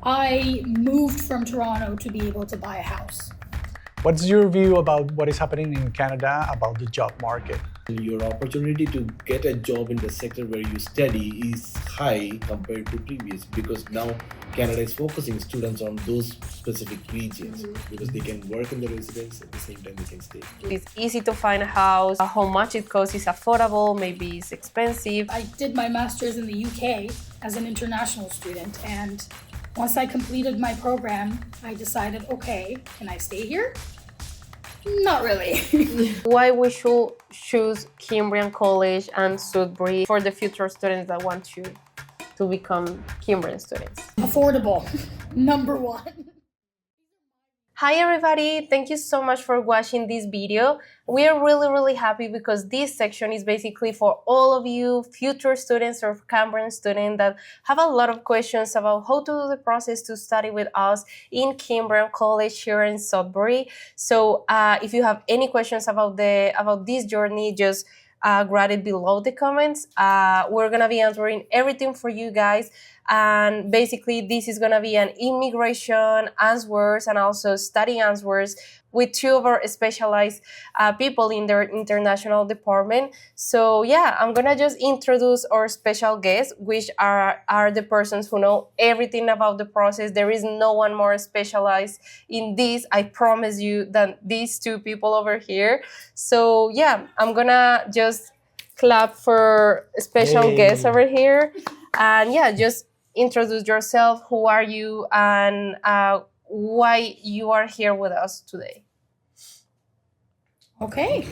I moved from Toronto to be able to buy a house. What's your view about what is happening in Canada about the job market? Your opportunity to get a job in the sector where you study is high compared to previous, because now Canada is focusing students on those specific regions because they can work in the residence at the same time they can stay. It's easy to find a house. How much it costs is affordable, maybe it's expensive. I did my master's in the UK as an international student, and once I completed my program, I decided, okay, can I stay here? Not really. Why we should choose Cambrian College and Sudbury for the future students that want to become Cambrian students? Affordable, number one. Hi everybody, thank you so much for watching this video. We are really happy because this section is basically for all of you future students or Cambrian students that have a lot of questions about how to do the process to study with us in Cambrian College here in Sudbury. So if you have any questions about this journey, just write it below the comments. We're gonna be answering everything for you guys, and basically this is gonna be an immigration answers and also study answers with two of our specialized people in their international department. So yeah, I'm gonna just introduce our special guests, which are the persons who know everything about the process. There is no one more specialized in this, I promise you, than these two people over here. So yeah, I'm gonna just clap for special guests over here. And yeah, just introduce yourself. Who are you, and why you are here with us today? Okay.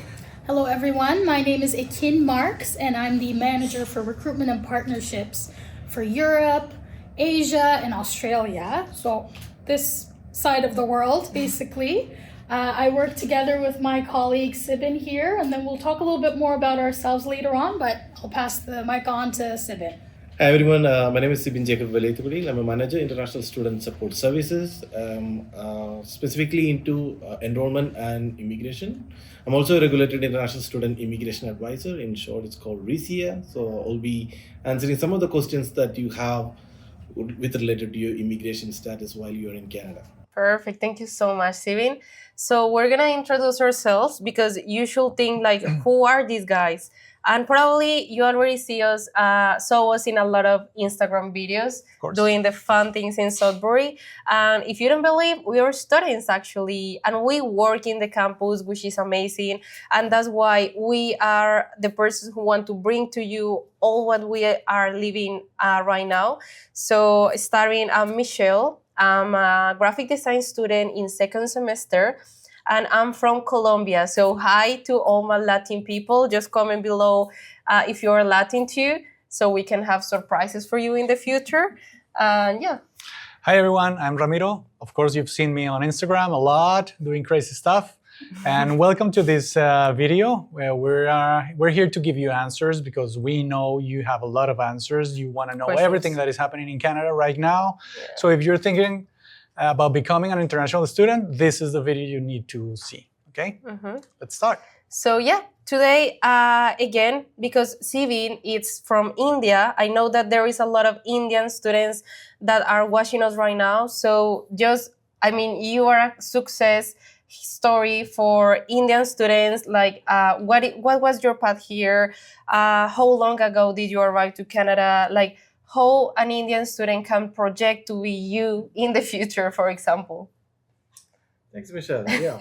Hello, everyone. My name is Ekin Marks, and I'm the manager for recruitment and partnerships for Europe, Asia, and Australia. So this side of the world, basically. I work together with my colleague Cibin here, and then we'll talk a little bit more about ourselves later on, but I'll pass the mic on to Cibin. Hi everyone, my name is Cibin Jacob Velaythukudi. I'm a manager, International Student Support Services, specifically into enrollment and immigration. I'm also a regulated International Student Immigration Advisor. In short, it's called RISIA. So I'll be answering some of the questions that you have with related to your immigration status while you're in Canada. Perfect. Thank you so much, Cibin. So we're gonna introduce ourselves because you should think like, who are these guys? And probably you already saw us in a lot of Instagram videos doing the fun things in Sudbury. And if you don't believe, we are students actually, and we work in the campus, which is amazing. And that's why we are the persons who want to bring to you all what we are living right now. So starting Michelle, I'm a graphic design student in second semester, and I'm from Colombia. So hi to all my Latin people. Just comment below if you're Latin too, so we can have surprises for you in the future. Yeah. Hi everyone, I'm Ramiro. Of course, you've seen me on Instagram a lot doing crazy stuff. And welcome to this video where we're here to give you answers because we know you have a lot of answers. You want to know everything that is happening in Canada right now. Yeah. So if you're thinking about becoming an international student, this is the video you need to see. Okay, Let's start. So yeah, today again, because Cibin is from India, I know that there is a lot of Indian students that are watching us right now. So you are a success story for Indian students. Like, what was your path here? How long ago did you arrive to Canada? Like, how an Indian student can project to be you in the future, for example. Thanks, Michelle. Yeah,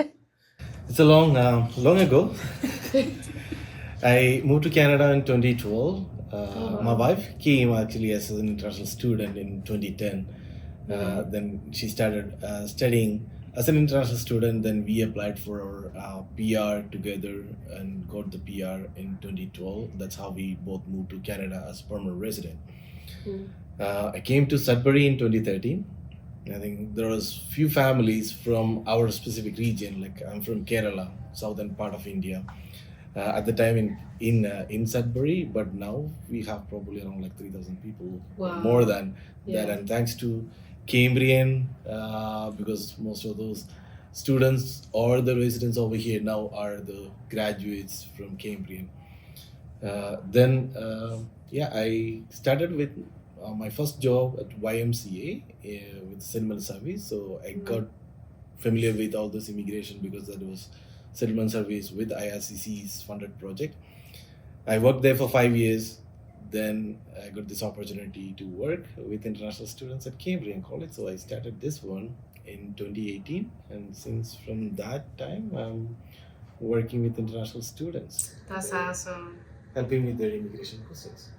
it's a long ago. I moved to Canada in 2012. My wife came actually as an international student in 2010. Then she started studying as an international student. Then we applied for our PR together and got the PR in 2012. That's how we both moved to Canada as permanent resident. I came to Sudbury in 2013. I think there was few families from our specific region. Like, I'm from Kerala, southern part of India. At the time in Sudbury, but now we have probably around like 3,000 people, more than that. And thanks to Cambrian, because most of those students or the residents over here now are the graduates from Cambrian. I started with my first job at YMCA with settlement service. So I got familiar with all this immigration because that was settlement service with IRCC's funded project. I worked there for 5 years. Then I got this opportunity to work with international students at Cambrian College. So I started this one in 2018. And since from that time, I'm working with international students. That's awesome. Helping with their immigration process.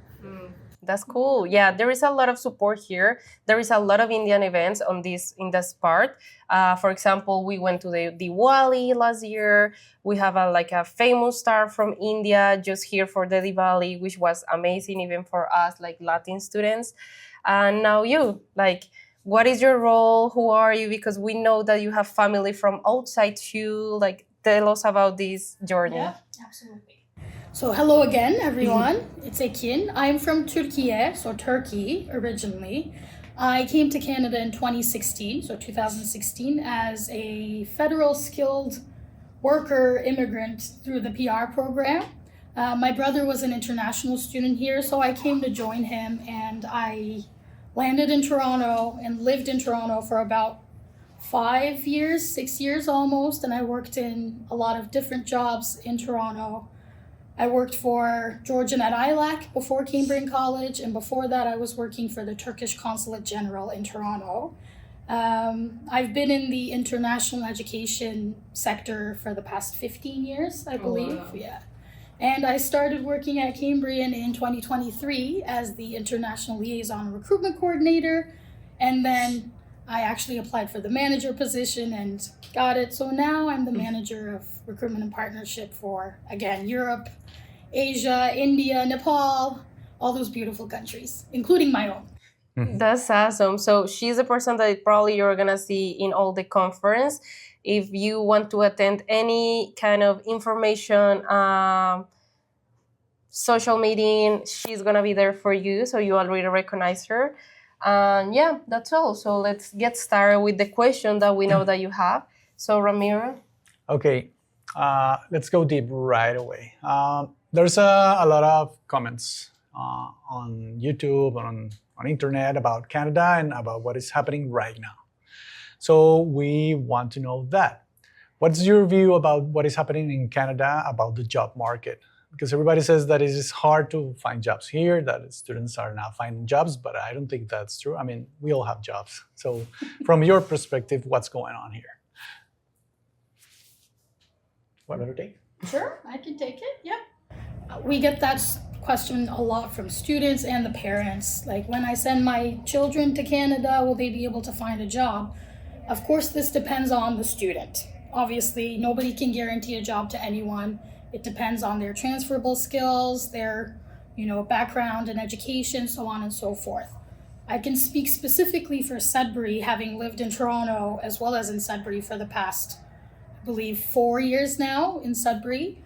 That's cool. Yeah, there is a lot of support here. There is a lot of Indian events on this in this part. For example, we went to the Diwali last year. We have a famous star from India just here for the Diwali, which was amazing even for us like Latin students. And now you, what is your role? Who are you? Because we know that you have family from outside too. Tell us about this journey. Yeah, absolutely. So hello again, everyone. It's Ekin. I'm from Turkey, so Turkey originally. I came to Canada in 2016, so 2016, as a federal skilled worker immigrant through the PR program. My brother was an international student here, so I came to join him, and I landed in Toronto and lived in Toronto for about 5 years, 6 years almost, and I worked in a lot of different jobs in Toronto. I worked for Georgian at ILAC before Cambrian College, and before that I was working for the Turkish Consulate General in Toronto. I've been in the international education sector for the past 15 years, I believe. Wow. Yeah. And I started working at Cambrian in 2023 as the International Liaison Recruitment Coordinator, and then I actually applied for the manager position and got it. So now I'm the manager of recruitment and partnership for, again, Europe, Asia, India, Nepal, all those beautiful countries, including my own. That's awesome. So she's the person that probably you're going to see in all the conference. If you want to attend any kind of information, social meeting, she's going to be there for you. So you already recognize her. And yeah, that's all. So let's get started with the question that we know that you have. So Ramiro. Okay, let's go deep right away. There's a lot of comments on YouTube, on internet about Canada and about what is happening right now. So we want to know that. What's your view about what is happening in Canada about the job market? Because everybody says that it is hard to find jobs here, that students are not finding jobs, but I don't think that's true. I mean, we all have jobs. So from your perspective, what's going on here? Want me to take? Sure, I can take it, yeah. We get that question a lot from students and the parents. Like, when I send my children to Canada, will they be able to find a job? Of course, this depends on the student. Obviously, nobody can guarantee a job to anyone. It depends on their transferable skills, their, background and education, so on and so forth. I can speak specifically for Sudbury, having lived in Toronto as well as in Sudbury for the past, I believe, 4 years now in Sudbury.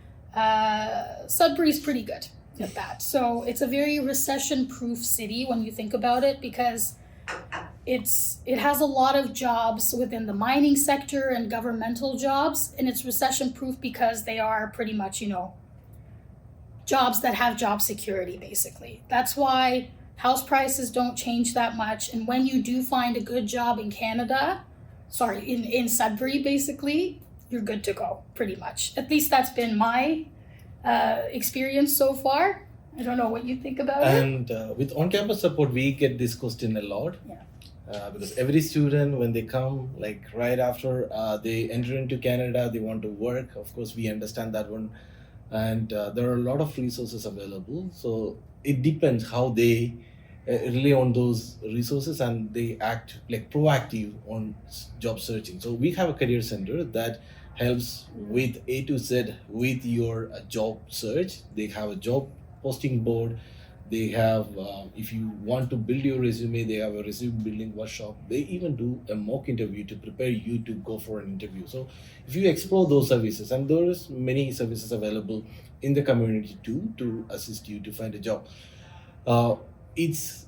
Sudbury's pretty good at that. So it's a very recession-proof city when you think about it, because it has a lot of jobs within the mining sector and governmental jobs, and it's recession-proof because they are pretty much, jobs that have job security, basically. That's why house prices don't change that much, and when you do find a good job in Canada, in Sudbury, basically, you're good to go, pretty much. At least that's been my experience so far. I don't know what you think about it. And with on-campus support, we get this question a lot. Yeah. Because every student, when they come, right after they enter into Canada, they want to work. Of course, we understand that one. And there are a lot of resources available. So it depends how they rely on those resources, and they act proactive on job searching. So we have a career center that helps with A to Z with your job search. They have a job posting board. They have, if you want to build your resume, they have a resume building workshop. They even do a mock interview to prepare you to go for an interview. So if you explore those services, and there is many services available in the community too to assist you to find a job. It's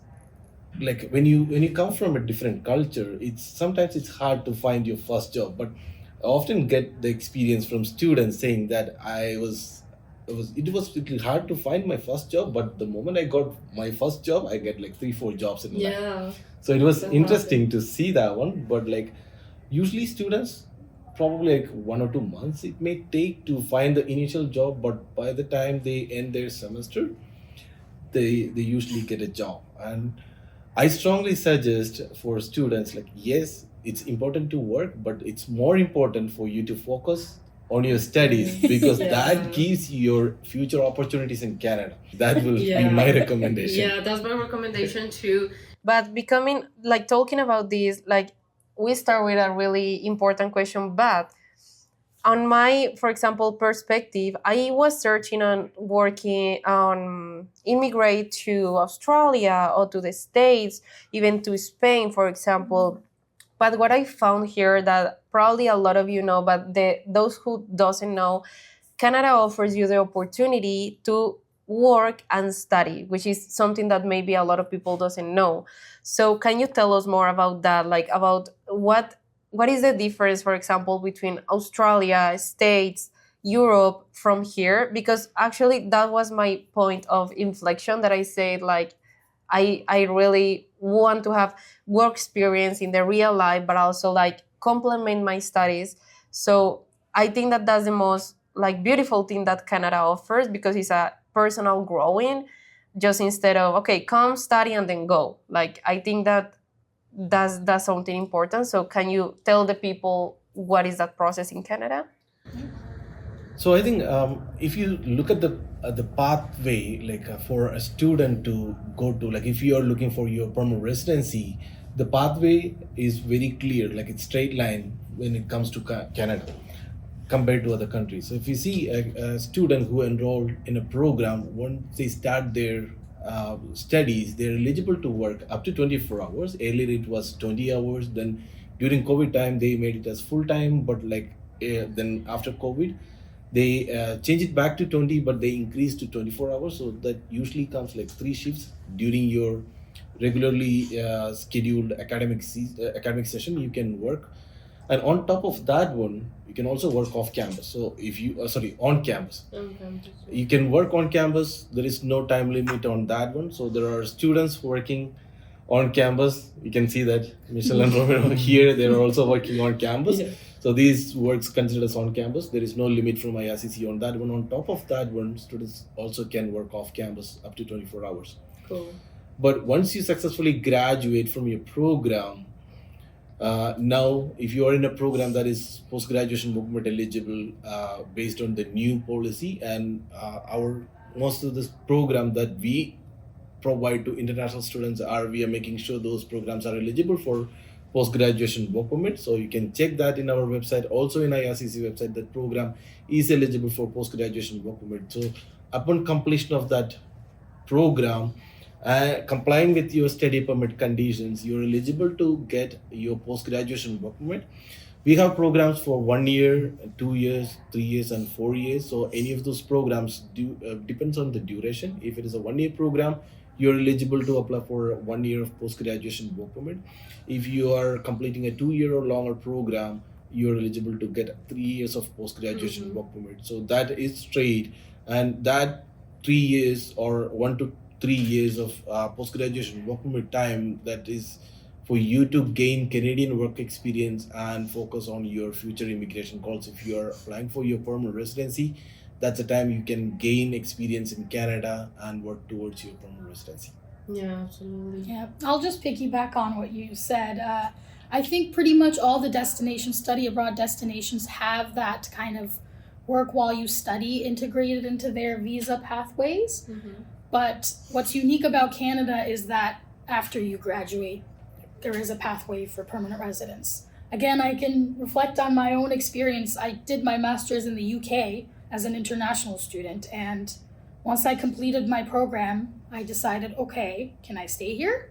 like when you come from a different culture, sometimes it's hard to find your first job. But I often get the experience from students saying that I was it was little hard to find my first job, but the moment I got my first job, I get like 3-4 jobs in life. Yeah. So it was So interesting to see that one. But like usually students, probably like 1 or 2 months it may take to find the initial job, but by the time they end their semester, they usually get a job. And I strongly suggest for students, like, yes, it's important to work, but it's more important for you to focus on your studies because Yeah. that gives your future opportunities in Canada. That will Yeah. be my recommendation. Yeah, that's my recommendation too. But becoming like talking about this, like we start with a really important question. But on my, for example, perspective, I was searching on working on immigrate to Australia or to the States, even to Spain, for example. But what I found here that probably a lot of you know, but those who doesn't know, Canada offers you the opportunity to work and study, which is something that maybe a lot of people doesn't know. So can you tell us more about that? Like about what is the difference, for example, between Australia, States, Europe from here? Because actually that was my point of inflection that I said like I really want to have work experience in the real life, but also like complement my studies. So I think that that's the most like beautiful thing that Canada offers because it's a personal growing, just instead of okay, come study and then go. Like I think that that's something important. So can you tell the people what is that process in Canada? So I think if you look at the pathway, like for a student to go to, like if you are looking for your permanent residency, the pathway is very clear, like it's straight line when it comes to Canada compared to other countries. So if you see a student who enrolled in a program, once they start their studies, they're eligible to work up to 24 hours. Earlier it was 20 hours. Then during COVID time, they made it as full time. But like then after COVID, they change it back to 20, but they increase to 24 hours. So that usually comes like 3 shifts during your regularly scheduled academic session. You can work, and on top of that one, you can also work off campus. So if you on campus. You can work on campus. There is no time limit on that one. So there are students working on campus. You can see that Michelle and Romero here, they are also working on campus. Yeah. So these works considered as on campus. There is no limit from IRCC on that one. On top of that one, students also can work off campus up to 24 hours. Cool. But once you successfully graduate from your program, now if you are in a program that is post-graduation work permit eligible based on the new policy, and our most of this program that we provide to international students we are making sure those programs are eligible for post-graduation work permit. So you can check that in our website, also in IRCC website, that program is eligible for post-graduation work permit. So upon completion of that program, complying with your study permit conditions, you're eligible to get your post-graduation work permit. We have programs for 1 year, 2 years, 3 years, and 4 years. So any of those programs depends on the duration. If it is a 1 year program, you're eligible to apply for 1 year of post-graduation work permit. If you are completing a 2 year or longer program, you're eligible to get 3 years of post-graduation work permit. So that is straight, and that 3 years or 1 to 3 years of post-graduation work permit time, that is for you to gain Canadian work experience and focus on your future immigration calls. If you are applying for your permanent residency, that's the time you can gain experience in Canada and work towards your permanent residency. Yeah, absolutely. Yeah, I'll just piggyback on what you said. I think pretty much all the destinations, study abroad destinations, have that kind of work while you study integrated into their visa pathways. But what's unique about Canada is that after you graduate, there is a pathway for permanent residence. Again, I can reflect on my own experience. I did my master's in the UK as an international student, and once I completed my program, I decided, okay, can I stay here?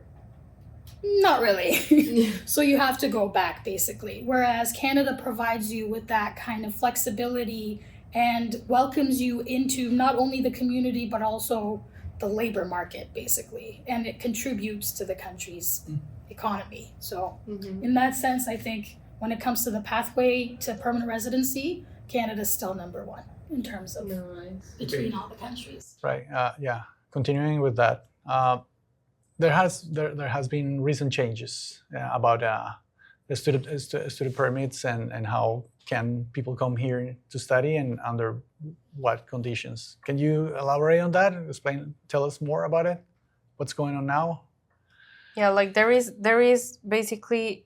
Not really. So you have to go back, basically. Whereas Canada provides you with that kind of flexibility and welcomes you into not only the community, but also the labor market, basically. And it contributes to the country's economy. So in that sense, I think when it comes to the pathway to permanent residency, Canada's still number one. in terms of Nice. between all the countries. Right. Yeah. Continuing with that, there has been recent changes about the student permits and how can people come here to study and under what conditions. Can you elaborate on that? Tell us more about it. What's going on now? Yeah, like there is basically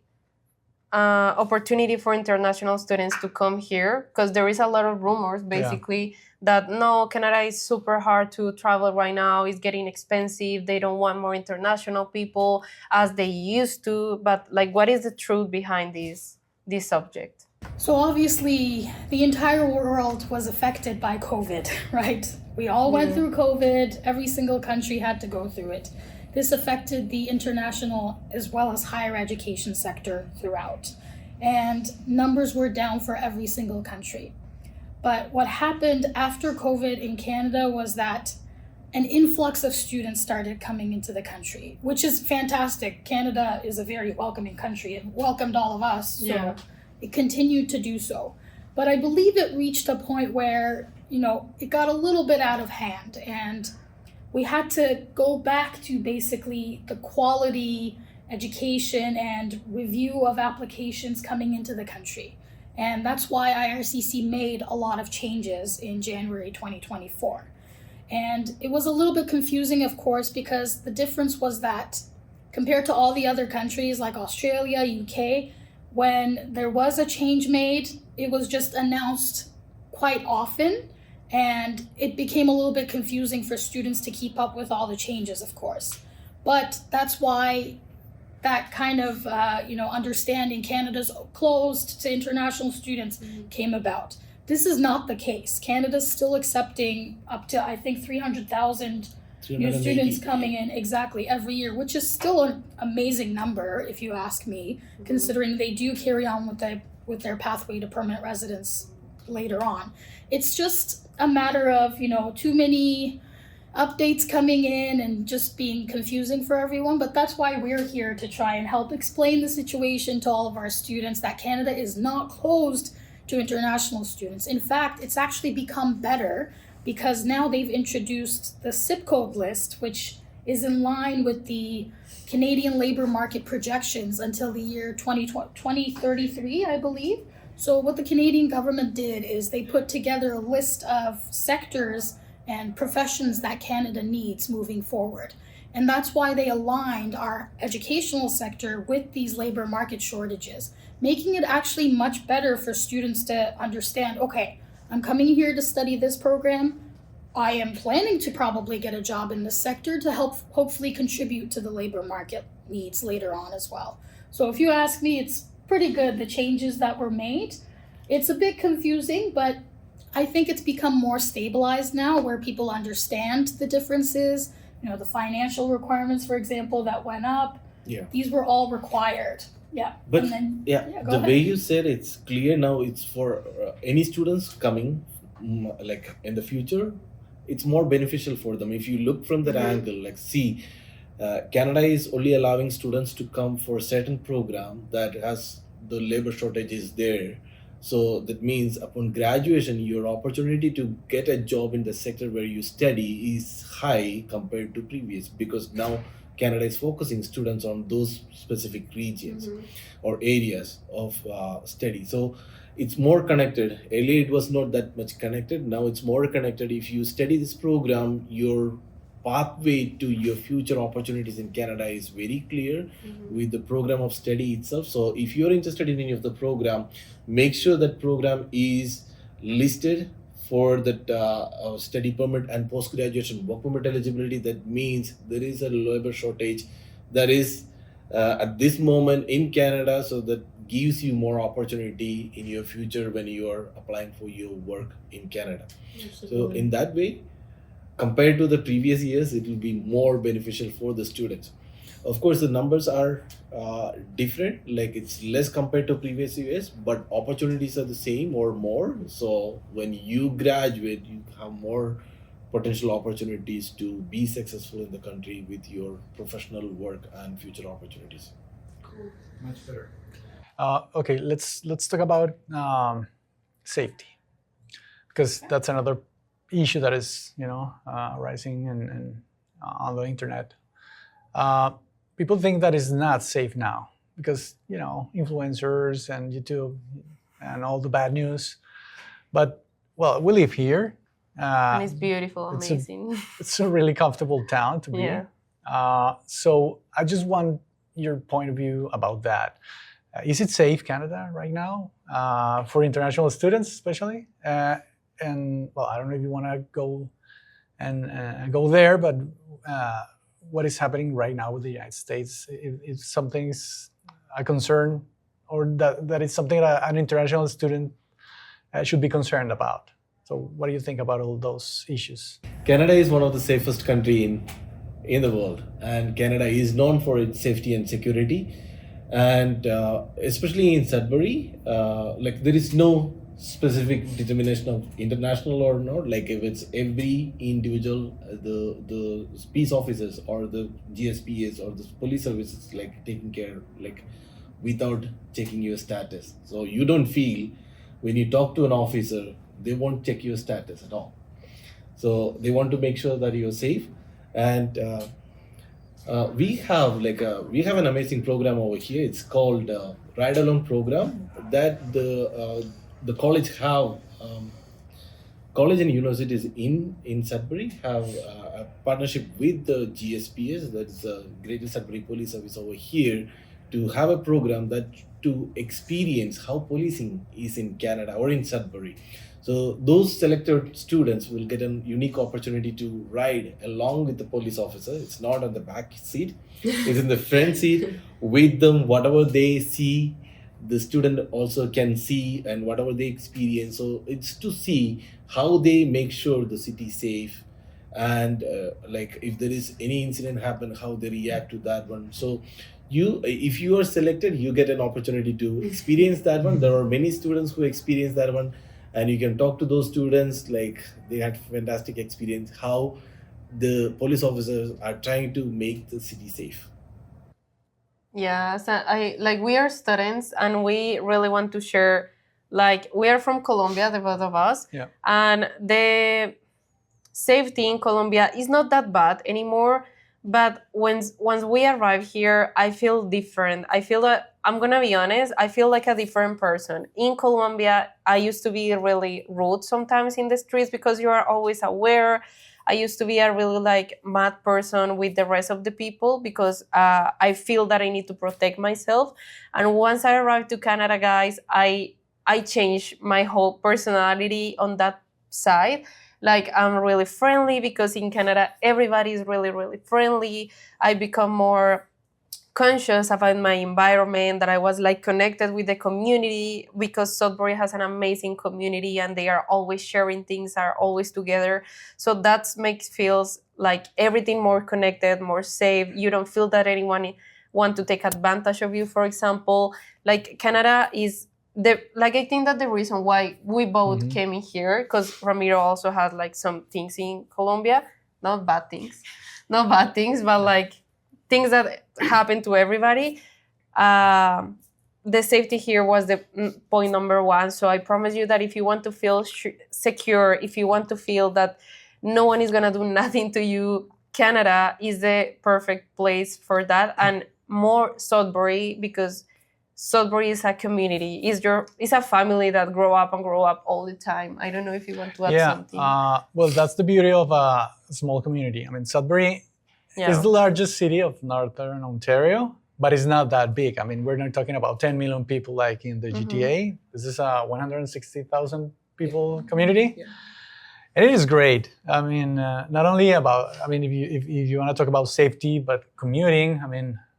opportunity for international students to come here because there is a lot of rumors basically that no, Canada is super hard to travel right now, it's getting expensive, they don't want more international people as they used to, but like what is the truth behind this subject? So obviously, the entire world was affected by COVID, right? We all went through COVID. Every single country had to go through it. This affected the international as well as higher education sector throughout. And numbers were down for every single country. But what happened after COVID in Canada was that an influx of students started coming into the country, which is fantastic. Canada is a very welcoming country. It welcomed all of us. So it continued to do so. But I believe it reached a point where, it got a little bit out of hand, and we had to go back to basically the quality education and review of applications coming into the country. And that's why IRCC made a lot of changes in January 2024. And it was a little bit confusing, of course, because the difference was that compared to all the other countries like Australia, UK, when there was a change made, it was just announced quite often, and it became a little bit confusing for students to keep up with all the changes, of course. But that's why that kind of, understanding Canada's closed to international students came about. This is not the case. Canada's still accepting up to, I think, 300,000 new students coming in exactly every year, which is still an amazing number, if you ask me, considering they do carry on with their pathway to permanent residence later on. It's just a matter of, too many updates coming in and just being confusing for everyone. But that's why we're here to try and help explain the situation to all of our students, that Canada is not closed to international students. In fact, it's actually become better because now they've introduced the zip code list, which is in line with the Canadian labor market projections until the year 2033, I believe. So what the Canadian government did is they put together a list of sectors and professions that Canada needs moving forward. And that's why they aligned our educational sector with these labor market shortages, making it actually much better for students to understand, okay, I'm coming here to study this program. I am planning to probably get a job in this sector to help hopefully contribute to the labor market needs later on as well. So if you ask me, it's pretty good, the changes that were made. It's a bit confusing, but I think it's become more stabilized now where people understand the differences. The financial requirements, for example, that went up. Yeah. These were all required. Yeah. But and then, go the ahead. way you said it's clear now, it's for any students coming like in the future, it's more beneficial for them. If you look from that angle, like Canada is only allowing students to come for a certain program that has the labor shortage is there. So that means upon graduation, your opportunity to get a job in the sector where you study is high compared to previous, because now Canada is focusing students on those specific regions or areas of study. So it's more connected. Earlier it was not that much connected. Now it's more connected. If you study this program, your pathway to your future opportunities in Canada is very clear with the program of study itself. So if you're interested in any of the program, make sure that program is listed for that study permit and post-graduation work permit eligibility. That means there is a labor shortage that is at this moment in Canada, so that gives you more opportunity in your future when you are applying for your work in Canada. So in that way, compared to the previous years, it will be more beneficial for the students. Of course, the numbers are different, like it's less compared to previous years, but opportunities are the same or more. So when you graduate, you have more potential opportunities to be successful in the country with your professional work and future opportunities. Cool. Much better. Okay, let's talk about safety. because that's another issue that is, rising and on the internet. People think that it's not safe now because, influencers and YouTube and all the bad news. But, well, we live here. And it's beautiful, it's amazing. It's a really comfortable town to be. Yeah. So I just want your point of view about that. Is it safe, Canada, right now, for international students, especially? And well, I don't know if you want to go and go there, but what is happening right now with the United States? If something's a concern, or that is something that an international student should be concerned about. So, what do you think about all those issues? Canada is one of the safest country in the world, and Canada is known for its safety and security. And especially in Sudbury, like there is no specific determination of international or not. Like if it's every individual, the peace officers or the GSPs or the police services, like taking care, like without checking your status. So you don't feel when you talk to an officer, they won't check your status at all. So they want to make sure that you're safe. And we have an amazing program over here. It's called Ride Along program that the college have. College and universities in Sudbury have a partnership with the GSPs, that's the Greater Sudbury Police Service over here, to have a program that to experience how policing is in Canada or in Sudbury. So those selected students will get a unique opportunity to ride along with the police officer. It's not on the back seat, it's in the front seat with them. Whatever they see, the student also can see, and whatever they experience. So it's to see how they make sure the city is safe, and like if there is any incident happen, how they react to that one. So if you are selected, you get an opportunity to experience that one. There are many students who experience that one, and you can talk to those students, like they had fantastic experience how the police officers are trying to make the city safe. Yeah, so we are students and we really want to share, like we are from Colombia, the both of us. Yeah. And the safety in Colombia is not that bad anymore. But once we arrive here, I feel different. I feel that, I'm gonna be honest, I feel like a different person. In Colombia, I used to be really rude sometimes in the streets because you are always aware. I used to be a really mad person with the rest of the people because I feel that I need to protect myself. And once I arrived to Canada, guys, I changed my whole personality on that side. Like I'm really friendly because in Canada, everybody is really, really friendly. I become more conscious about my environment, that I was connected with the community because Sudbury has an amazing community and they are always sharing things, are always together. So that makes feels like everything more connected, more safe. You don't feel that anyone want to take advantage of you, for example. Like Canada is I think that the reason why we both came in here, because Ramiro also had some things in Colombia, not bad things, but things that happen to everybody. The safety here was the point number one. So I promise you that if you want to feel secure, if you want to feel that no one is gonna do nothing to you, Canada is the perfect place for that. And more Sudbury, because Sudbury is a community. It's a family that grow up all the time. I don't know if you want to add something. Well, that's the beauty of a small community. I mean, Sudbury is the largest city of Northern Ontario, but it's not that big. I mean, we're not talking about 10 million people like in the GTA. This is a 160,000 people community. Yeah. And it is great. I mean, not only about, if you want to talk about safety, but commuting,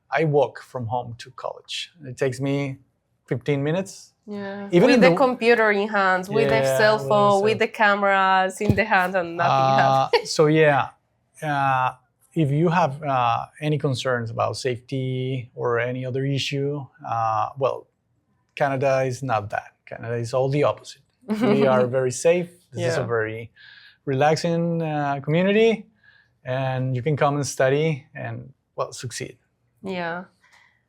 I walk from home to college. It takes me 15 minutes. Yeah. Even with the computer in hands, with the cell phone, with the cameras in the hands, and nothing happens. So if you have any concerns about safety or any other issue, well, Canada is not that. Canada is all the opposite. We are very safe. This is a very relaxing community, and you can come and study and, well, succeed. Yeah.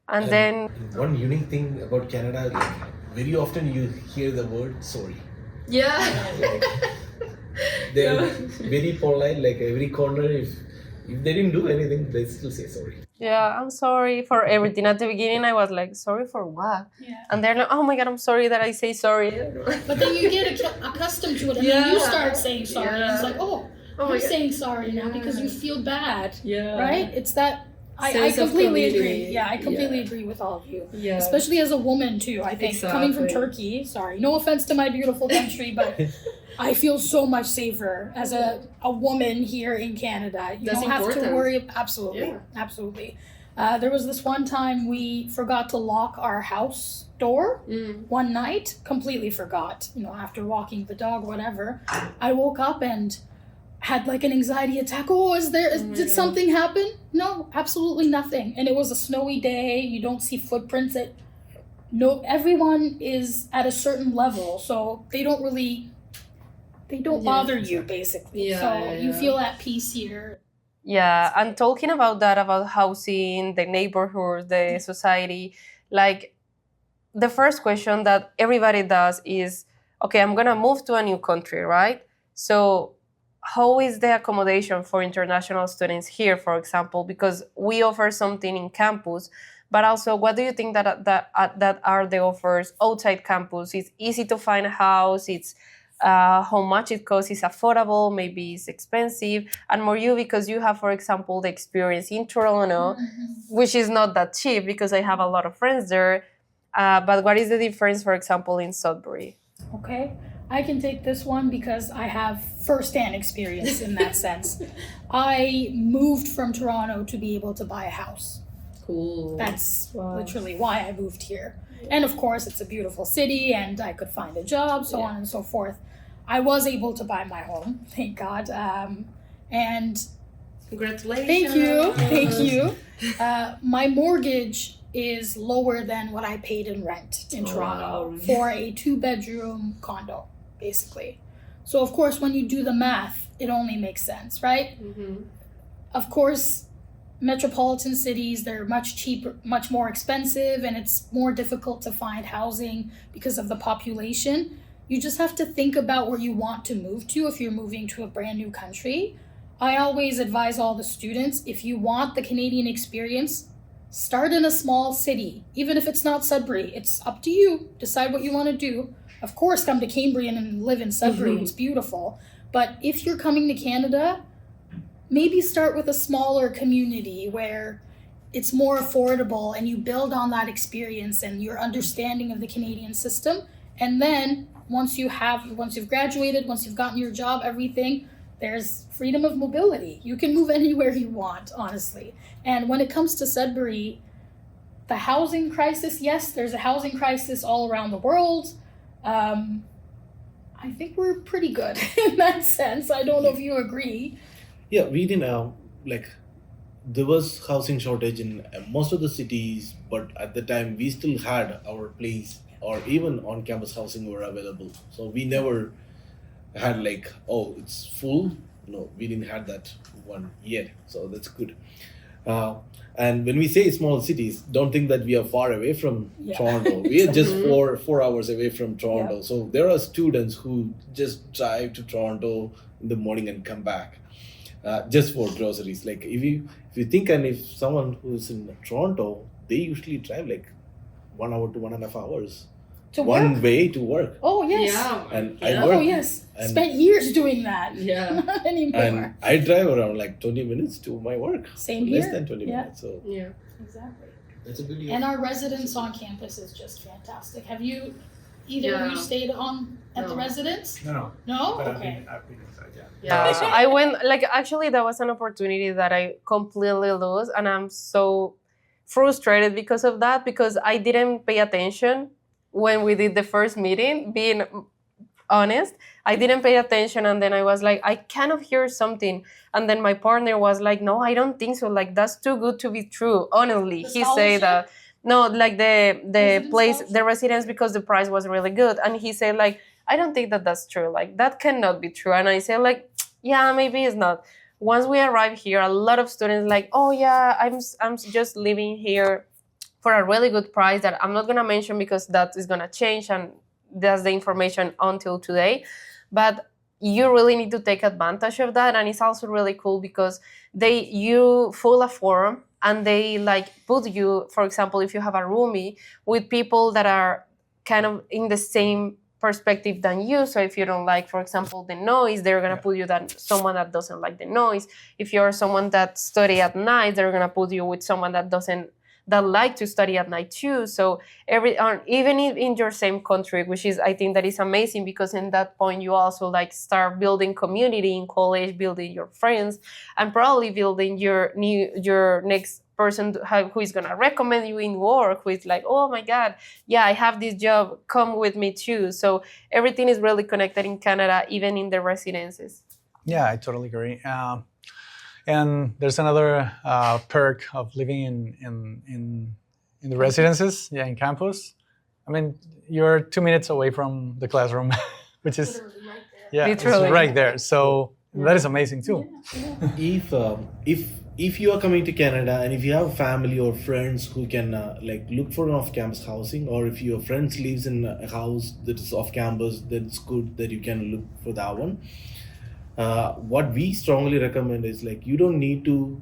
And then one unique thing about Canada, very often you hear the word sorry. Yeah. They're very polite, like every corner. If they didn't do anything, they still say sorry. Yeah, I'm sorry for everything. At the beginning, I was like, sorry for what? Yeah. And they're like, oh my God, I'm sorry that I say sorry. But then you get accustomed to it, and then you start saying sorry. And it's like, oh Oh my I'm God. saying sorry now because you feel bad. Yeah. Right? It's that. I Sense of completely agree. community. Yeah, I completely Yeah. agree with all of you. Yeah. Especially as a woman too. I think coming from Exactly. Turkey. Sorry, no offense to my beautiful country, but I feel so much safer as a woman here in Canada. You That's don't have to important. worry. Absolutely, Yeah. absolutely. There was this one time we forgot to lock our house door one night. Completely forgot. After walking the dog, whatever. I woke up and had like an anxiety attack. Oh, did something happen? No, absolutely nothing. And it was a snowy day. You don't see footprints. Everyone is at a certain level, so they don't bother you basically. Yeah, So yeah, you yeah. feel at peace here. Yeah, and talking about that, about housing, the neighborhood, the society, like the first question that everybody does is, okay, I'm gonna move to a new country, right? So how is the accommodation for international students here, for example? Because we offer something in campus, but also what do you think that are the offers outside campus? It's easy to find a house, it's how much it costs is affordable, maybe it's expensive, and more you because you have, for example, the experience in Toronto, which is not that cheap because I have a lot of friends there. But what is the difference, for example, in Sudbury? Okay, I can take this one because I have first-hand experience in that sense. I moved from Toronto to be able to buy a house. Cool. That's literally why I moved here. And of course, it's a beautiful city and I could find a job, so on and so forth. I was able to buy my home, thank God. And Congratulations. thank you. My mortgage is lower than what I paid in rent in Toronto wow. for a 2-bedroom condo, basically. So of course, when you do the math, it only makes sense, right? Of course, metropolitan cities, they're much cheaper, much more expensive, and it's more difficult to find housing because of the population. You just have to think about where you want to move to if you're moving to a brand new country. I always advise all the students, if you want the Canadian experience, start in a small city. Even if it's not Sudbury, it's up to you. Decide what you want to do. Of course, come to Cambrian and live in Sudbury. It's beautiful. But if you're coming to Canada, maybe start with a smaller community where it's more affordable and you build on that experience and your understanding of the Canadian system. And then once you've graduated, once you've gotten your job, everything, there's freedom of mobility. You can move anywhere you want, honestly. And when it comes to Sudbury, the housing crisis, yes, there's a housing crisis all around the world. I think we're pretty good in that sense. I don't know if you agree. Yeah, we didn't there was housing shortage in most of the cities, but at the time we still had our place or even on-campus housing were available. So we never had like, oh, it's full. No, we didn't have that one yet. So that's good. And when we say small cities, don't think that we are far away from Toronto. We are just 4 hours away from Toronto. So there are students who just drive to Toronto in the morning and come back. Just for groceries. Like if you think, and if someone who's in Toronto, they usually drive like 1 hour to 1.5 hours To one work? way to work. Oh, yes. Yeah. And Yeah. I work. Oh, yes. and- Spent years doing that. Yeah. Not anymore. And I drive around like 20 minutes to my work. Same Less here. than 20 Yeah. minutes. So Yeah. Exactly. that's a good deal. And our residence on campus is just fantastic. Have you, either of you Yeah. stayed at the No. residence? No, No? but Okay. I've been inside, yeah. Yeah, so I went, like, actually, that was an opportunity that I completely lost, and I'm so frustrated because of that, because I didn't pay attention when we did the first meeting, being honest. I didn't pay attention, and then I was like, I kind of hear something, and then my partner was like, no, I don't think so, like, that's too good to be true, honestly. The He said that, no, like, the Residence place, scholarship? the residence, because the price was really good, and he said, like, I don't think that that's true. Like, that cannot be true. And I said, like, yeah, maybe it's not. Once we arrive here, a lot of students like, oh yeah, I'm just living here for a really good price that I'm not gonna mention because that is gonna change and that's the information until today. But you really need to take advantage of that, and it's also really cool because you fill a form and they like put you, for example, if you have a roomie, with people that are kind of in the same perspective than you. So if you don't like, for example, the noise, they're gonna put you that someone that doesn't like the noise. If you're someone that study at night, they're gonna put you with someone that like to study at night too. So even in your same country, which is, I think that is amazing, because in that point you also like start building community in college, building your friends, and probably building your next person who is gonna recommend you in work, who is like, oh my God, yeah, I have this job, come with me too. So everything is really connected in Canada, even in the residences. Yeah, I totally agree. And there's another perk of living in the residences, in campus. I mean, you're 2 minutes away from the classroom, which is it's right there. So that is amazing too. If you are coming to Canada and if you have family or friends who can like look for an off-campus housing, or if your friends lives in a house that is off-campus, then it's good that you can look for that one. What we strongly recommend is like you don't need to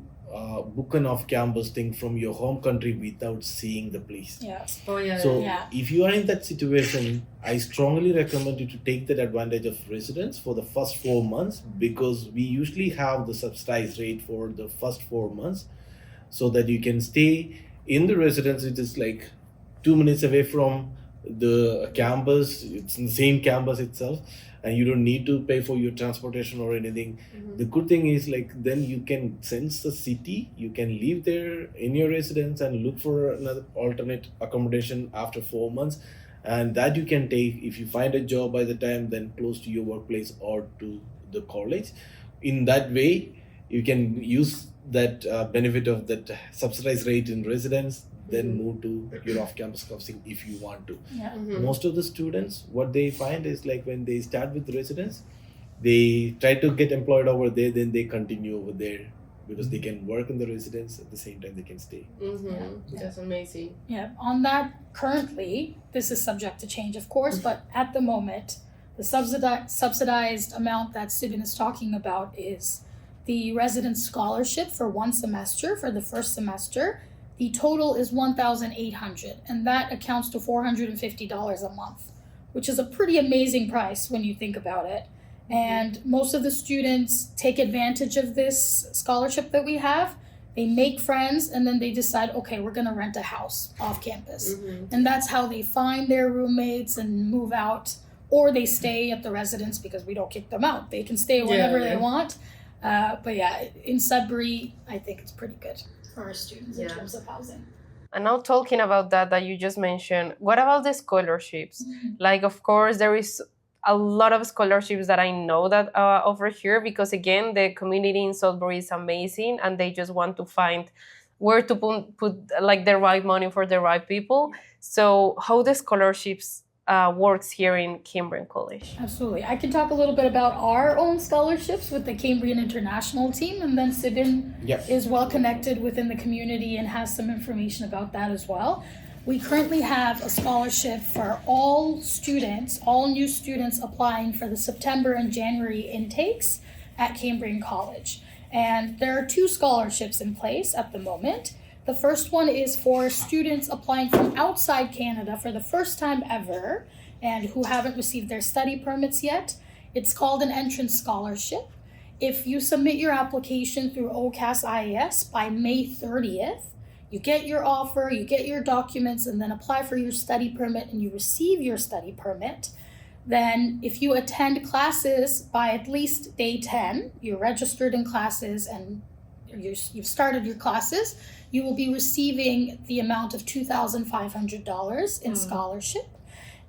book an off-campus thing from your home country without seeing the place. Yes. Oh yeah. So Yeah. if you are in that situation, I strongly recommend you to take that advantage of residence for the first 4 months, because we usually have the subsidized rate for the first 4 months, so that you can stay in the residence, which is like 2 minutes away from the campus. It's in the same campus itself, and you don't need to pay for your transportation or anything. The good thing is like then you can sense the city, you can live there in your residence and look for another alternate accommodation after 4 months, and that you can take if you find a job by the time then close to your workplace or to the college. In that way you can use that benefit of that subsidized rate in residence, then move to your off-campus housing if you want to. Yeah. Most of the students, what they find is like when they start with residence, they try to get employed over there, then they continue over there because they can work in the residence at the same time they can stay. That's amazing. Yeah, on that, currently, this is subject to change, of course, but at the moment, the subsidized amount that Cibin is talking about is the resident scholarship for 1 semester, for the first semester. The total is $1,800, and that accounts to $450 a month, which is a pretty amazing price when you think about it. And most of the students take advantage of this scholarship that we have. They make friends, and then they decide, okay, we're gonna rent a house off campus. And that's how they find their roommates and move out, or they stay at the residence because we don't kick them out. They can stay whenever they want. But yeah, in Sudbury, I think it's pretty good for our students in terms of housing. And now talking about that you just mentioned, what about the scholarships? Like, of course, there is a lot of scholarships that I know that over here, because again, the community in Sudbury is amazing, and they just want to find where to put like the right money for the right people. So how the scholarships works here in Cambrian College? Absolutely. I can talk a little bit about our own scholarships with the Cambrian International team, and then Cibin is well connected within the community and has some information about that as well. We currently have a scholarship for all students, all new students applying for the September and January intakes at Cambrian College. And there are 2 scholarships in place at the moment. The first one is for students applying from outside Canada for the first time ever and who haven't received their study permits yet. It's called an entrance scholarship. If you submit your application through OCAS IAS by May 30th, you get your offer, you get your documents, and then apply for your study permit, and you receive your study permit. Then if you attend classes by at least day 10, you're registered in classes and you've started your classes, you will be receiving the amount of $2,500 in scholarship.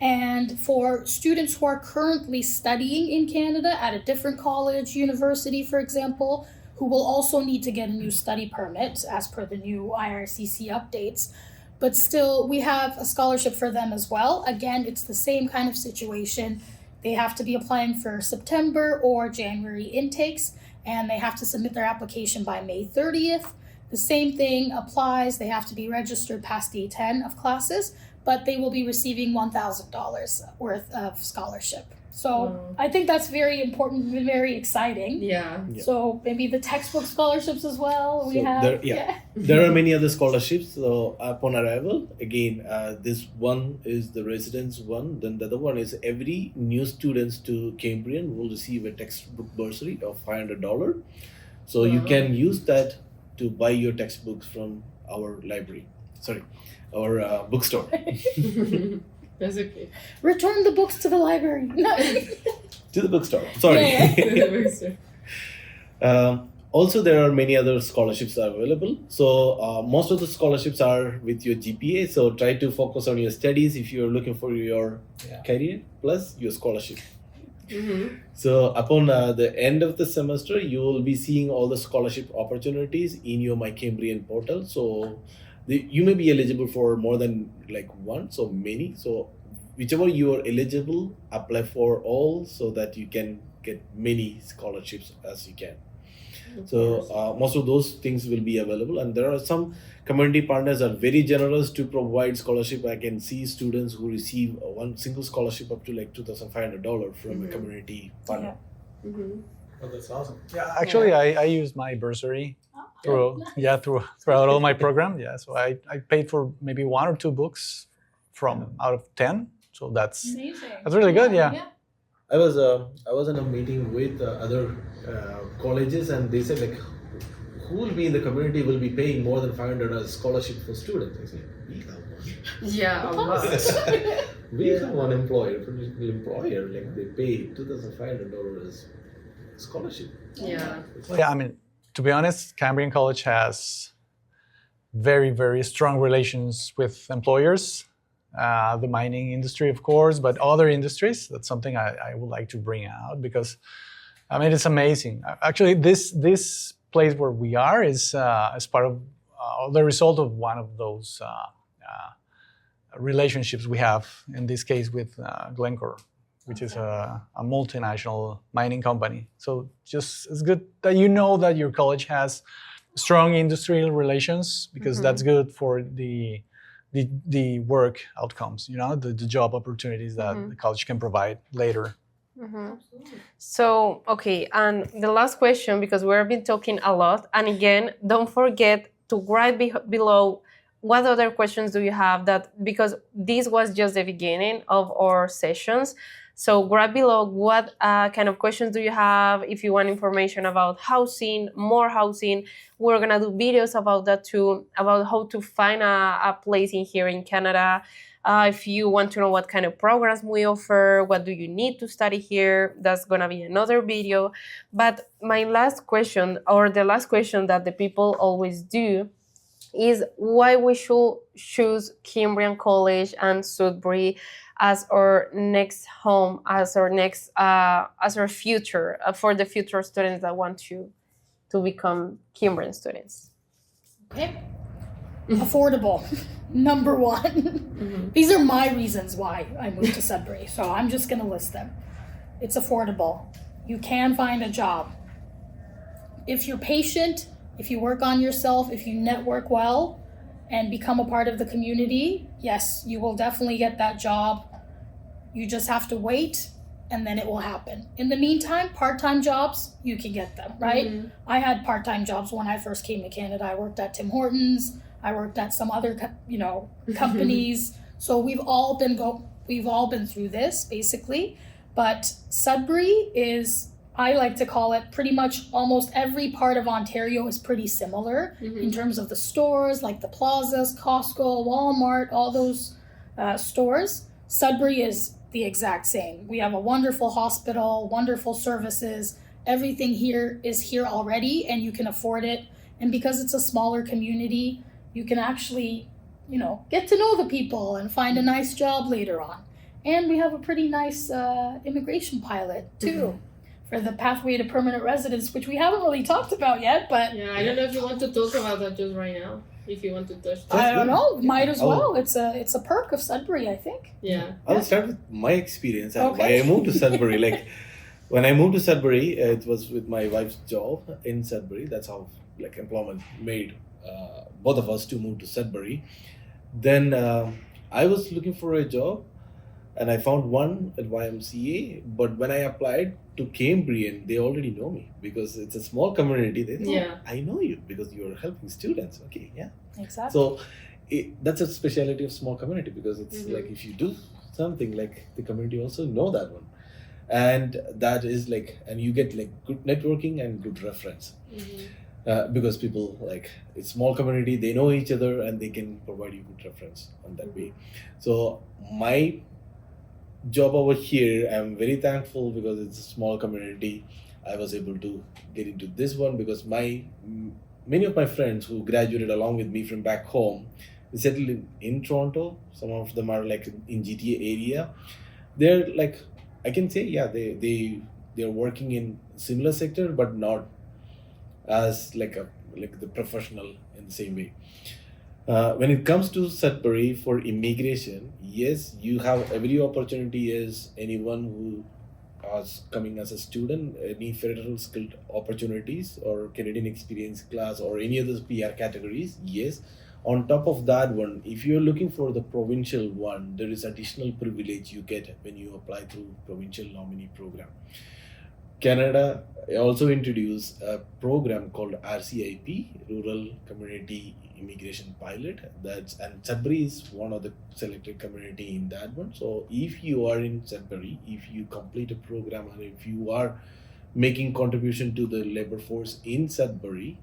And for students who are currently studying in Canada at a different college, university, for example, who will also need to get a new study permit as per the new IRCC updates, but still we have a scholarship for them as well. Again, it's the same kind of situation. They have to be applying for September or January intakes, and they have to submit their application by May 30th. The same thing applies. They have to be registered past day 10 of classes, but they will be receiving $1,000 worth of scholarship. So I think that's very important and very exciting. Yeah. Yeah. So maybe the textbook scholarships as well. We So have there are many other scholarships. So upon arrival, again, this one is the residence one. Then the other one is every new students to Cambrian will receive a textbook bursary of $500. So you can use that to buy your textbooks from our library. Sorry, our bookstore. That's okay. return the books to the library. To the bookstore. Sorry. Also, there are many other scholarships that are available. So most of the scholarships are with your GPA. So try to focus on your studies if you're looking for your career plus your scholarship. So upon the end of the semester, you will be seeing all the scholarship opportunities in your My Cambrian portal. So you may be eligible for more than like one, so many. So whichever you are eligible, apply for all so that you can get many scholarships as you can. So most of those things will be available, and there are some community partners are very generous to provide scholarship. I can see students who receive one single scholarship up to like $2,500 from a community partner. Oh, that's awesome. Yeah, actually, I used my bursary throughout all my program. Yeah, so I paid for maybe 1 or 2 books from out of 10. So that's Amazing. that's really good. Yeah. I was in a meeting with other colleges, and they said like, who will be in the community will be paying more than $500 scholarship for students. I said, we have one. Yeah, a lot. We have one employer, like they pay $2,500 scholarship. Yeah. Well, yeah, I mean, to be honest, Cambrian College has very, very strong relations with employers, the mining industry, of course, but other industries. That's something I would like to bring out because, I mean, it's amazing. Actually, this place where we are is part of the result of one of those relationships we have, in this case with Glencore, which is a multinational mining company. So just it's good that you know that your college has strong industrial relations, because that's good for the work outcomes, you know, the job opportunities that the college can provide later. So, okay, and the last question, because we've been talking a lot, and again, don't forget to write below what other questions do you have, that because this was just the beginning of our sessions. So write below what kind of questions do you have. If you want information about housing, more housing, we're gonna do videos about that too, about how to find a place in here in Canada. If you want to know what kind of programs we offer, what do you need to study here, that's gonna be another video. But my last question, or the last question that the people always do, is why we should choose Cambrian College and Sudbury as our next home, as our next, as our future, for the future students that want to become Cambrian students. Okay. Affordable, number one. These are my reasons why I moved to Sudbury, so I'm just gonna list them. It's affordable. You can find a job. If you're patient, if you work on yourself, if you network well and become a part of the community, yes, you will definitely get that job. You just have to wait, and then it will happen. In the meantime, part-time jobs, you can get them, right? I had part-time jobs when I first came to Canada. I worked at Tim Hortons. I worked at some other, companies. So we've all been through this, basically. But Sudbury is, I like to call it, pretty much almost every part of Ontario is pretty similar in terms of the stores, like the plazas, Costco, Walmart, all those stores. Sudbury is the exact same. We have a wonderful hospital, wonderful services. Everything here is here already, and you can afford it. And because it's a smaller community, you can actually, get to know the people and find a nice job later on. And we have a pretty nice immigration pilot too, for the pathway to permanent residence, which we haven't really talked about yet, but Yeah, I don't know if you want to talk about that just right now. If you want to touch that. I don't know, might as well. It's a perk of Sudbury, I think. Yeah. I'll start with my experience and Okay. why I moved to Sudbury. Like when I moved to Sudbury, it was with my wife's job in Sudbury. That's how employment made both of us to move to Sudbury. Then I was looking for a job and I found one at YMCA. But when I applied to Cambrian, they already know me because it's a small community. They thought, Yeah. I know you because you are helping students. Okay, yeah. Exactly. So that's a speciality of small community because it's Mhm. like if you do something, like the community also know that one, and that is like, and you get like good networking and good reference. Mhm. Because people like it's small community, they know each other and they can provide you good reference on that way. So my job over here, I'm very thankful because it's a small community. I was able to get into this one because many of my friends who graduated along with me from back home, they settled in Toronto. Some of them are like in GTA area. They're like, I can say, yeah, they're working in similar sector, but not as like the professional in the same way. When it comes to Sudbury for immigration, yes, you have every opportunity as anyone who is coming as a student, any federal skilled opportunities or Canadian experience class or any other PR categories, yes. On top of that one, if you're looking for the provincial one, there is additional privilege you get when you apply through provincial nominee program. Canada also introduced a program called RCIP, Rural Community Immigration Pilot. And Sudbury is one of the selected community in that one. So if you are in Sudbury, if you complete a program and if you are making contribution to the labor force in Sudbury,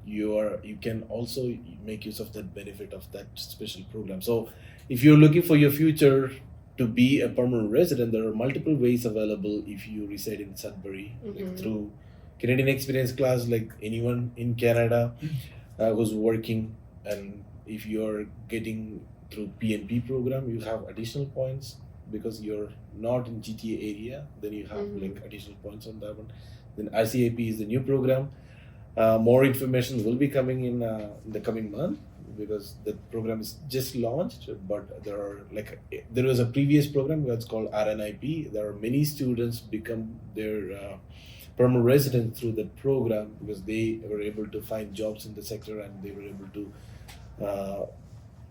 you can also make use of that benefit of that special program. So if you're looking for your future to be a permanent resident, there are multiple ways available if you reside in Sudbury, like Mhm. through Canadian experience class, like anyone in Canada who's working, and if you're getting through PNP program, you have additional points because you're not in GTA area. Then you have Mhm. like additional points on that one. Then RCAP is the new program. More information will be coming in the coming month because the program is just launched. But there was a previous program that's called RNIP. There are many students become their permanent resident through the program because they were able to find jobs in the sector and they were able to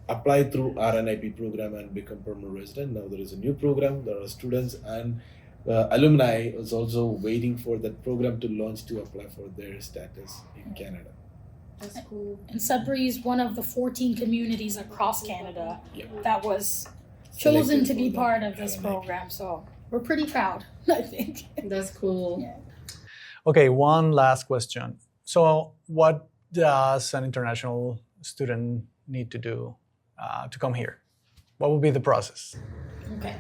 apply through RNIP program and become permanent resident. Now there is a new program. There are students and alumni is also waiting for that program to launch to apply for their status in Canada. That's cool. And Sudbury is one of the 14 communities across Canada Yeah. that was chosen Selected to be for the part of this RNIP. program. So we're pretty proud, I think. That's cool. Yeah. Okay, one last question. So, what does an international student need to do to come here? What would be the process? Okay.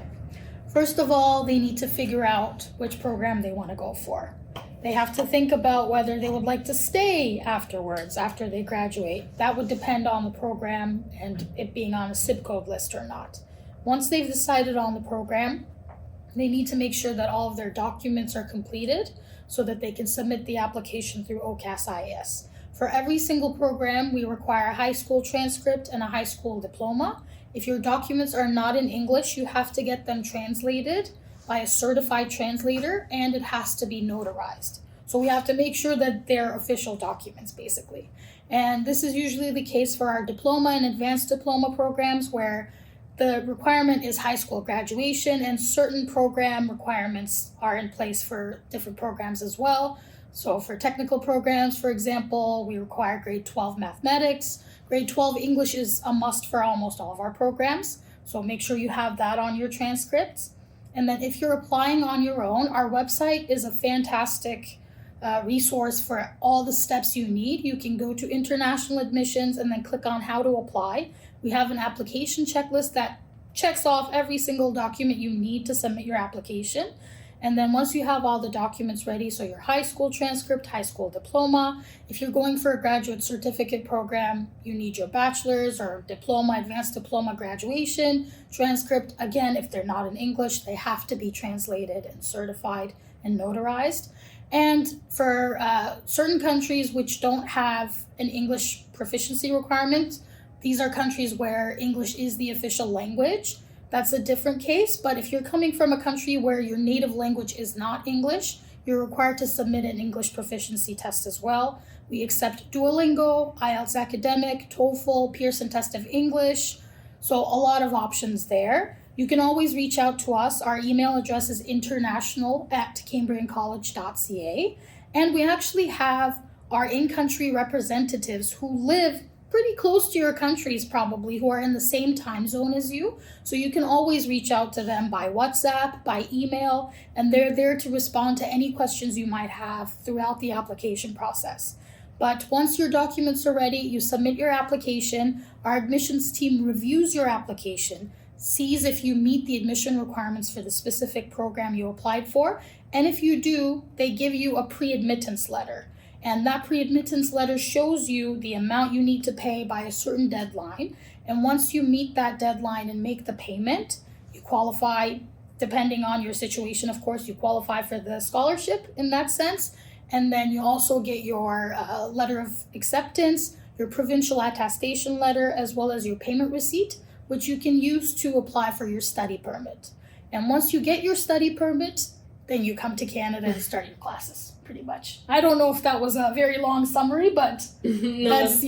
First of all, they need to figure out which program they want to go for. They have to think about whether they would like to stay afterwards, after they graduate. That would depend on the program and it being on a zip code list or not. Once they've decided on the program, they need to make sure that all of their documents are completed so that they can submit the application through OCAS-IS. For every single program, we require a high school transcript and a high school diploma. If your documents are not in English, you have to get them translated by a certified translator, and it has to be notarized. So we have to make sure that they're official documents, basically. And this is usually the case for our diploma and advanced diploma programs, where the requirement is high school graduation, and certain program requirements are in place for different programs as well. So for technical programs, for example, we require grade 12 mathematics. Grade 12 English is a must for almost all of our programs. So make sure you have that on your transcripts. And then if you're applying on your own, our website is a fantastic resource for all the steps you need. You can go to international admissions and then click on how to apply. We have an application checklist that checks off every single document you need to submit your application. And then once you have all the documents ready, so your high school transcript, high school diploma, if you're going for a graduate certificate program, you need your bachelor's or diploma, advanced diploma graduation transcript. Again, if they're not in English, they have to be translated and certified and notarized. And for certain countries which don't have an English proficiency requirement, these are countries where English is the official language. That's a different case, but if you're coming from a country where your native language is not English, you're required to submit an English proficiency test as well. We accept Duolingo, IELTS Academic, TOEFL, Pearson Test of English. So a lot of options there. You can always reach out to us. Our email address is international@cambriancollege.ca. And we actually have our in-country representatives who live pretty close to your countries probably, who are in the same time zone as you. So you can always reach out to them by WhatsApp, by email, and they're there to respond to any questions you might have throughout the application process. But once your documents are ready, you submit your application. Our admissions team reviews your application, sees if you meet the admission requirements for the specific program you applied for. And if you do, they give you a pre-admittance letter. And that pre-admittance letter shows you the amount you need to pay by a certain deadline. And once you meet that deadline and make the payment, you qualify, depending on your situation, of course, you qualify for the scholarship in that sense. And then you also get your letter of acceptance, your provincial attestation letter, as well as your payment receipt, which you can use to apply for your study permit. And once you get your study permit, then you come to Canada and start your classes, pretty much. I don't know if that was a very long summary, but No, that's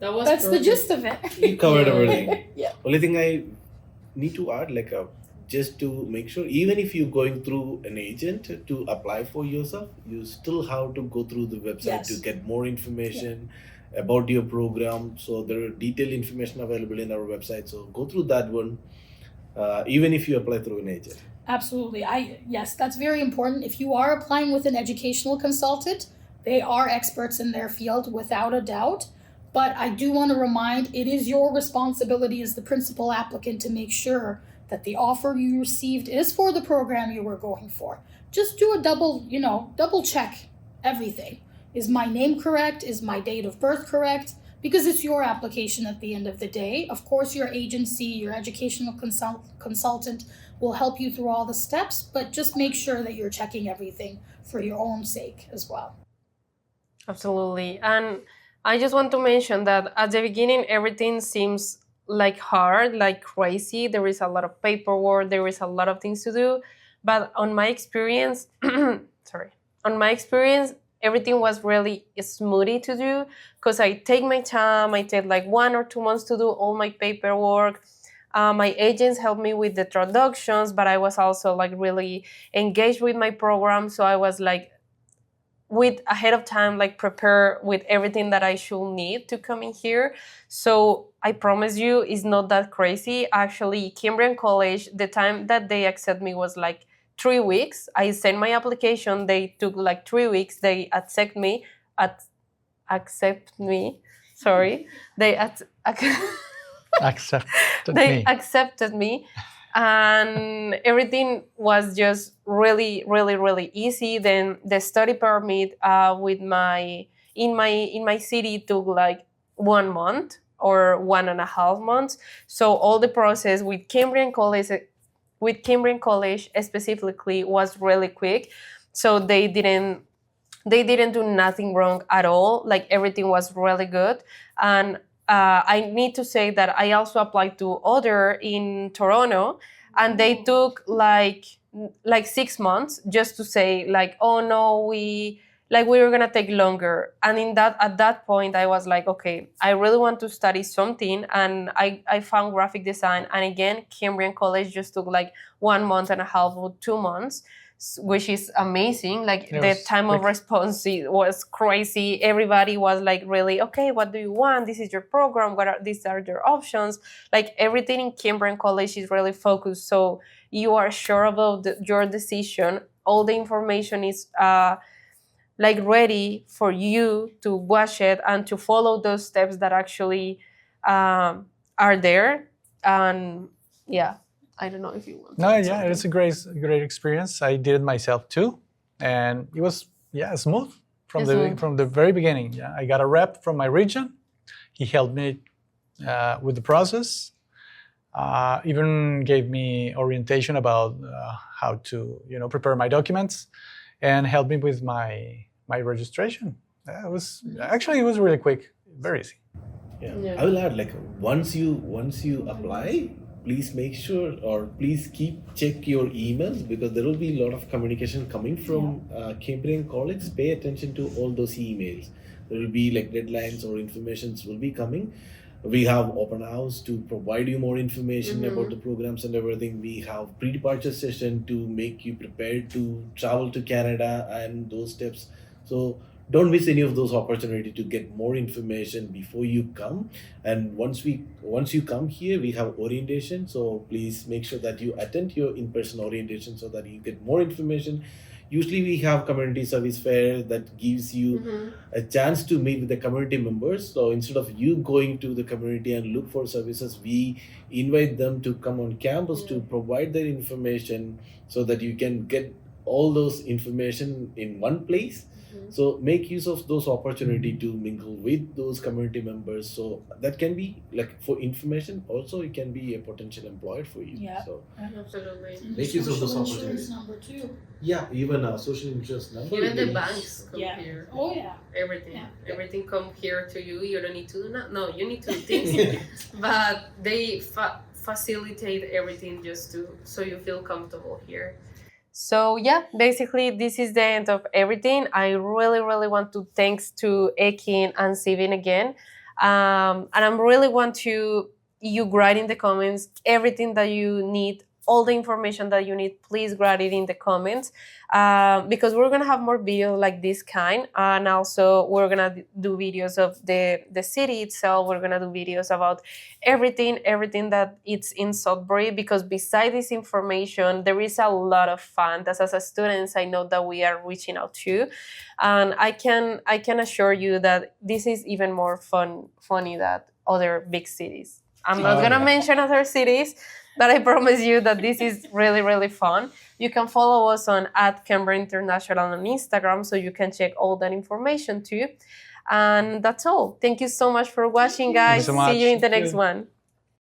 that's the gist of it. You covered everything. Yeah. Only thing I need to add, just to make sure, even if you're going through an agent to apply for yourself, you still have to go through the website to Yes. get more information about your program. So there are detailed information available in our website. So go through that one, even if you apply through an agent. Absolutely. Yes, that's very important. If you are applying with an educational consultant, they are experts in their field without a doubt. But I do want to remind, it is your responsibility as the principal applicant to make sure that the offer you received is for the program you were going for. Just do a double check everything. Is my name correct? Is my date of birth correct? Because it's your application at the end of the day. Of course, your agency, your educational consultant will help you through all the steps, but just make sure that you're checking everything for your own sake as well. Absolutely. And I just want to mention that at the beginning, everything seems like hard, like crazy. There is a lot of paperwork, there is a lot of things to do. But on my experience, everything was really smoothie to do because I take my time. I take like 1 or 2 months to do all my paperwork. My agents helped me with the traductions, but I was also like really engaged with my program. So I was like with ahead of time, like prepare with everything that I should need to come in here. So I promise you, it's not that crazy. Actually, Cambrian College, the time that they accept me was like 3 weeks. I sent my application. They took like 3 weeks. They accept me. Sorry, they accepted me, and everything was just really, really, really easy. Then the study permit in my city took like 1 month or 1.5 months. So all the process with Cambrian College specifically was really quick. So they didn't do nothing wrong at all. Like everything was really good. And I need to say that I also applied to other in Toronto, and they took like 6 months just to say like, oh no, we were gonna take longer. And at that point I was like, okay, I really want to study something, and I found graphic design. And again, Cambrian College just took like 1.5 months or 2 months, which is amazing. Like the time of response was crazy. Everybody was like, really, okay, what do you want? This is your program. These are your options. Like everything in Cambrian College is really focused. So you are sure about your decision. All the information is like ready for you to watch it and to follow those steps that actually are there. And yeah, I don't know if you want to. No, yeah, it's a great experience. I did it myself too, and it was smooth from the very beginning. Yeah, I got a rep from my region. He helped me with the process. Even gave me orientation about how to prepare my documents, and helped me with my registration. It was really quick, very easy. Yeah. I will add, like once you apply, please make sure, or please check your emails, because there will be a lot of communication coming from Cambrian College. Pay attention to all those emails. There will be like deadlines or informations will be coming. We have open house to provide you more information about the programs and everything. We have pre-departure session to make you prepared to travel to Canada and those steps. So don't miss any of those opportunity to get more information before you come. And once you come here, we have orientation. So please make sure that you attend your in-person orientation so that you get more information. Usually we have community service fair that gives you a chance to meet with the community members. So instead of you going to the community and look for services, we invite them to come on campus to provide their information so that you can get all those information in one place. So make use of those opportunity to mingle with those community members. So that can be like for information. Also, it can be a potential employer for you. Yeah. So Absolutely. make use of those Social insurance opportunities. number too. Yeah, even a social interest number. Even the is- banks come Yeah. here. Oh yeah. Everything. Yeah. Everything come here to you. You don't need to do that. No, you need to do things, but they facilitate everything just to so you feel comfortable here. So yeah, basically this is the end of everything. I really want to thanks to Ekin and Cibin again, and I'm really want to you write in the comments everything that you need, all the information that you need. Please write it in the comments, because we're gonna have more videos like this kind, and also we're gonna do videos of the city itself. We're gonna do videos about everything that it's in Sudbury, because beside this information there is a lot of fun that as a students I know that we are reaching out to, and I can assure you that this is even more funny than other big cities. I'm not gonna mention other cities, but I promise you that this is really fun. You can follow us on @Cambrian International on Instagram, so you can check all that information too. And that's all. Thank you so much for watching, guys. so much. See you in the Thank next you. one.